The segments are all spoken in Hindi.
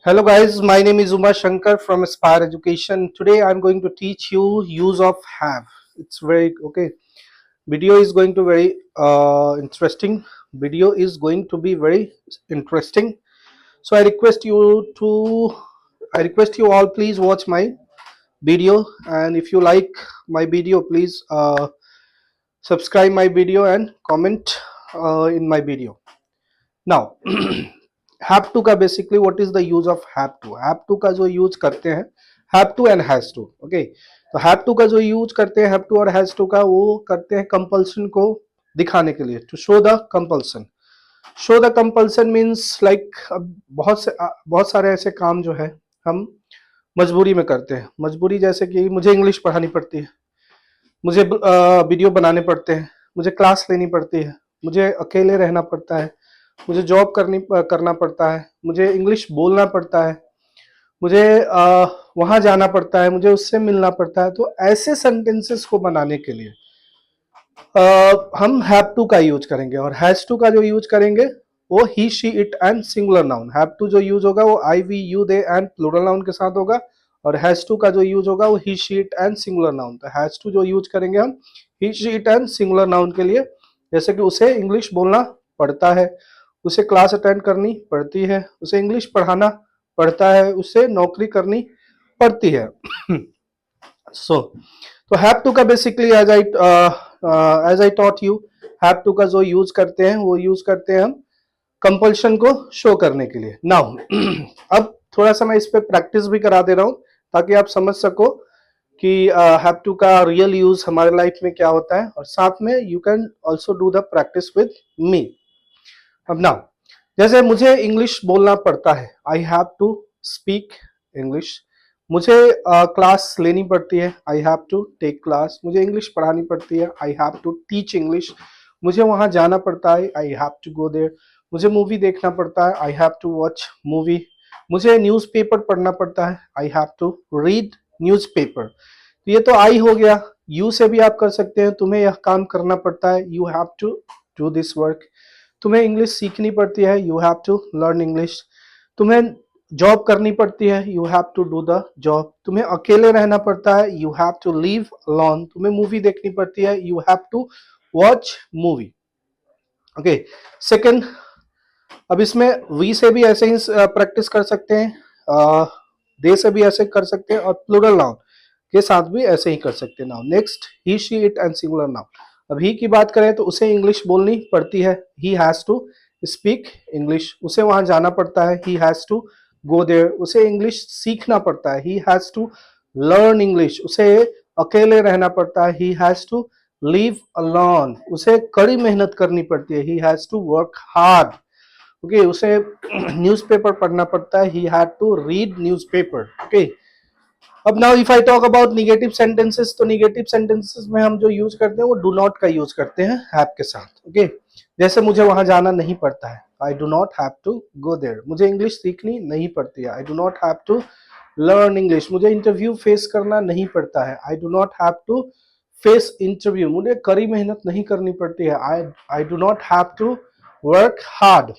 Hello guys, my name is Uma Shankar from Aspire Education. Today I'm going to teach you use of have. It's very okay. Video is going to very interesting. Video is going to be very interesting. So I request you all please watch my video, and if you like my video please subscribe my video and comment in my video. Now have to का basically what is the use of have to का जो यूज करते हैं have to and has to okay. तो हैव टू का जो यूज करते हैं हैव टू और हैज टू का वो करते हैं कंपल्सन को दिखाने के लिए, to show the compulsion. Show the compulsion means like बहुत सारे ऐसे काम जो है हम मजबूरी में करते हैं। मजबूरी जैसे कि मुझे इंग्लिश पढ़ानी पड़ती है, मुझे वीडियो बनाने पड़ते हैं, मुझे क्लास लेनी पड़ती है, मुझे अकेले रहना पड़ता है, मुझे जॉब करना पड़ता है, मुझे इंग्लिश बोलना पड़ता है, मुझे वहां जाना पड़ता है, मुझे उससे मिलना पड़ता है। तो ऐसे सेंटेंसेस को बनाने के लिए हम हैव टू का यूज करेंगे, और हैज टू का जो यूज करेंगे वो he she it and singular noun. Have to जो यूज होगा वो I we you they and plural noun के साथ होगा, और हैज टू का जो यूज होगा वो he she it and singular noun. तो हैज टू जो यूज करेंगे हम he she it and singular noun के लिए, जैसे कि उसे इंग्लिश बोलना पड़ता है, उसे क्लास अटेंड करनी पड़ती है, उसे इंग्लिश पढ़ाना पड़ता है, उसे नौकरी करनी पड़ती है। तो हैव टू का basically as I taught you, have to का जो यूज करते हैं वो यूज करते हैं हम कंपल्शन को शो करने के लिए। नाउ अब थोड़ा सा मैं इस पे प्रैक्टिस भी करा दे रहा हूं ताकि आप समझ सको कि हैव टू का रियल यूज हमारे लाइफ में क्या होता है, और साथ में you can also do the practice with me. अब नाउ जैसे मुझे इंग्लिश बोलना पड़ता है, I have to speak English. मुझे क्लास लेनी पड़ती है, I have to take class. मुझे इंग्लिश पढ़ानी पड़ती है, I have to teach English. मुझे वहां जाना पड़ता है, I have to go there. मुझे मूवी देखना पड़ता है, I have to watch movie. मुझे न्यूज़पेपर पढ़ना पड़ता है, I have to read newspaper. तो ये तो आई हो गया। यू से भी आप कर सकते हैं, तुम्हें यह काम करना पड़ता है, you have to do this work. तुम्हें इंग्लिश सीखनी पड़ती है, you have to learn English. तुम्हें जॉब करनी पड़ती है, you have to do the job. तुम्हें अकेले रहना पड़ता है, you have to leave alone. तुम्हें मूवी देखनी पड़ती है, you have to watch movie. Okay, second, अब इसमें वी से भी ऐसे ही प्रैक्टिस कर सकते हैं, दे से भी ऐसे कर सकते हैं, और प्लूरल नाउन के साथ भी ऐसे ही कर सकते हैं। Now next, he she it and singular noun. अब ही की बात करें तो उसे इंग्लिश बोलनी पड़ती है, he has to speak English. उसे वहां जाना पड़ता है, he has to go there. उसे इंग्लिश सीखना पड़ता है, he has to learn English. उसे अकेले रहना पड़ता है, he has to leave alone. उसे कड़ी मेहनत करनी पड़ती है, he has to work hard. Okay, उसे न्यूज़पेपर पढ़ना पड़ता है, he had to read newspaper. Okay, अब now if I talk about negative sentences, तो निगेटिव सेंटेंसेस में हम जो यूज करते हैं वो डू नॉट का यूज करते हैं हैव के साथ। ओके, जैसे मुझे वहां जाना नहीं पड़ता है, I do not have to go there. मुझे इंग्लिश सीखनी नहीं पड़ती है, I do not have to learn English. मुझे इंटरव्यू फेस करना नहीं पड़ता है, I do not have to face interview. मुझे कड़ी मेहनत नहीं करनी पड़ती है, I do not have to work hard.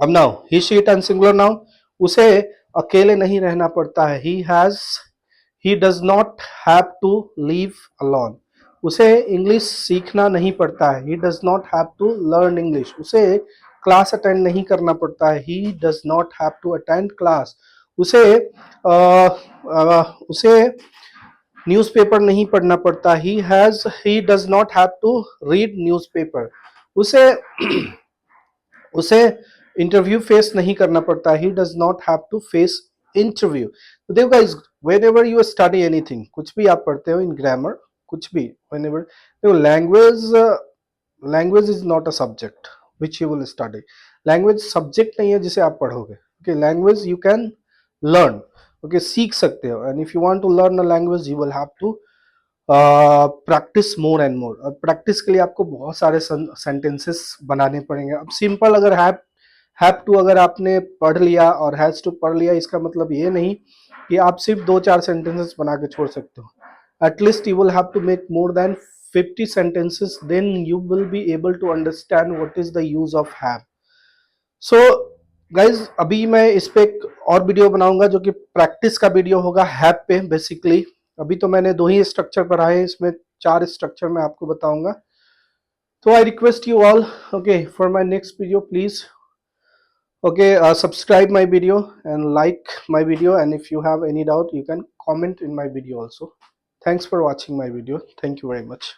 अब now he she it and singular noun, उसे अकेले नहीं रहना पड़ता है, he does not have to leave alone. उसे इंग्लिश सीखना नहीं पड़ता है, he does not have to learn English. उसे क्लास अटेंड नहीं करना पड़ता है, he does not have to attend class. उसे उसे न्यूज़पेपर नहीं पढ़ना पड़ता, he does not have to read newspaper. उसे उसे इंटरव्यू फेस नहीं करना पड़ता, he does not have to face interview. तो देखो guys, whenever you study anything, कुछ भी आप पढ़ते हो इन ग्रामर, कुछ भी, व्हेनेवर, देखो language is not a subject which you will study. Language subject नहीं है जिसे आप पढ़ोगे। Okay, language you can learn. Okay, सीख सकते हो, and if you want to learn a language you will have to practice more and more. अब प्रैक्टिस के लिए आपको बहुत सारे सेंटेंसेस बनाने पड़ेंगे। अब सिंपल अगर हैव टू अगर आपने पढ़ लिया और हैज टू पढ़ लिया, इसका मतलब ये नहीं कि आप सिर्फ 2-4 सेंटेंसेस बना के छोड़ सकते हो। At least you will have to make more than 50 sentences, then you will be able to understand what is the use of have. So guys अभी मैं इस पे एक और वीडियो बनाऊंगा जो कि प्रैक्टिस का वीडियो होगा हैप पे बेसिकली। अभी तो मैंने 2 ही स्ट्रक्चर पढ़ाए हैं, इसमें 4 स्ट्रक्चर मैं आपको बताऊंगा। तो I request you all, okay, for my next video please, okay, subscribe my video and like my video, and if you have any doubt you can comment in my video also. Thanks for watching my video. Thank you very much.